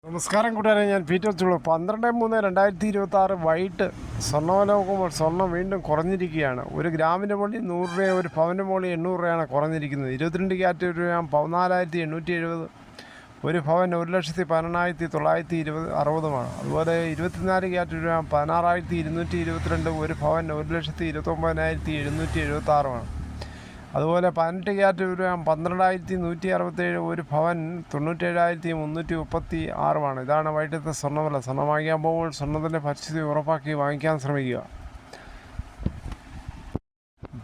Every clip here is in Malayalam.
നമസ്കാരം കൂട്ടുകാരെ, ഞാൻ പീറ്റർ ചുള്ളു. 12/3/2026 വൈകിട്ട് സ്വർണ്ണവില നോക്കുമ്പോൾ സ്വർണ്ണം വീണ്ടും കുറഞ്ഞിരിക്കുകയാണ്. ഒരു ഗ്രാമിൻ്റെ മുകളിൽ 100 രൂപ, ഒരു പവൻ്റെ മുകളിൽ 800 രൂപയാണ് കുറഞ്ഞിരിക്കുന്നത്. 22 ക്യാരറ്റ് രൂപ 14,870, ഒരു പവൻ 1,12,960. അതുപോലെ 24 ക്യാരറ്റ് രൂപ 16,222, ഒരു പവൻ 1,29,776. അതുപോലെ 18 ക്യാരറ്റ് രൂപ 12,167, ഒരു ഭവൻ 97,336. ഇതാണ് വൈകിട്ടത്തെ സ്വർണ്ണവില. സ്വർണ്ണം വാങ്ങിക്കാൻ പോകുമ്പോൾ സ്വർണ്ണത്തിൻ്റെ പരിസ്ഥിതി ഉറപ്പാക്കി വാങ്ങിക്കാൻ ശ്രമിക്കുക.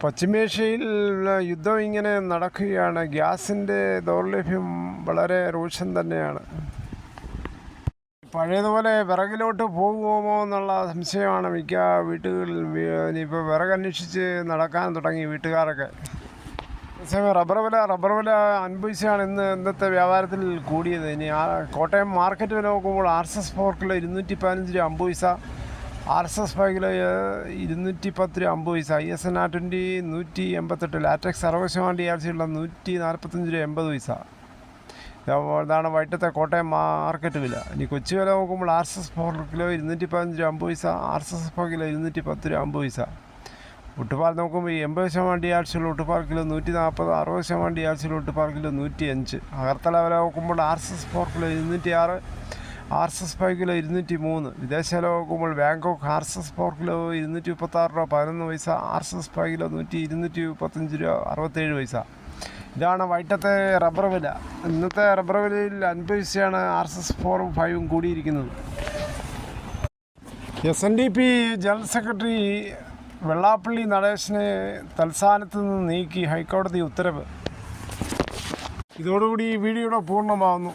പശ്ചിമേഷ്യയിൽ യുദ്ധം ഇങ്ങനെ നടക്കുകയാണ്. ഗ്യാസിൻ്റെ ദൗർലഭ്യം വളരെ രൂക്ഷം തന്നെയാണ്. പഴയതുപോലെ വിറകിലോട്ട് പോകുമോ എന്നുള്ള സംശയമാണ് മിക്ക വീട്ടുകളിൽ. ഇപ്പോൾ വിറകന്വേഷിച്ച് നടക്കാൻ തുടങ്ങി വീട്ടുകാരൊക്കെ. റബ്ബർ വില 50 പൈസയാണ് ഇന്നത്തെ വ്യാപാരത്തിൽ കൂടിയത്. ഇനി കോട്ടയം മാർക്കറ്റ് വില നോക്കുമ്പോൾ RSS 4 കിലോ 215 രൂപ 50 പൈസ, RSS 5 കിലോ 210 രൂപ 50 പൈസ, ISN 20 188, ലാറ്റക്സ് 60% DRC ഉള്ള 145 രൂപ 80 പൈസ. ഇതാണ് വൈകിട്ടത്തെ കോട്ടയം മാർക്കറ്റ് വില. ഇനി കൊച്ചി വില നോക്കുമ്പോൾ RSS 4 കിലോ 215 രൂപ 50 പൈസ, RSS 5 കിലോ 210 രൂപ 50 പൈസ. ഒട്ടുപാൽ നോക്കുമ്പോൾ 80% DRC ഉള്ള ഒട്ടുപാൽ കിലോ 140, 60% DRC ഉള്ള ഒട്ടുപാൽ കിലോ 105. അകർത്തല വില നോക്കുമ്പോൾ RSS 4 കിലോ 206, RSS 5 കിലോ 203. വിദേശ വില നോക്കുമ്പോൾ ബാങ്കോക്ക് RSS 4 കിലോ 236 രൂപ 11 പൈസ, RSS 5 കിലോ 235 രൂപ 67 പൈസ. ഇതാണ് വൈകിട്ടത്തെ റബ്ബർ വില. ഇന്നത്തെ റബ്ബർ വിലയിൽ 50 പൈസയാണ് RSS 4ഉം 5ഉം കൂടിയിരിക്കുന്നത്. SNDP ജനറൽ സെക്രട്ടറി വെള്ളാപ്പള്ളി നടേശനെ തൽസ്ഥാനത്ത് നിന്ന് നീക്കി ഹൈക്കോടതി ഉത്തരവ്. ഇതോടുകൂടി ഈ വീഡിയോയുടെ പൂർണ്ണമാകുന്നു.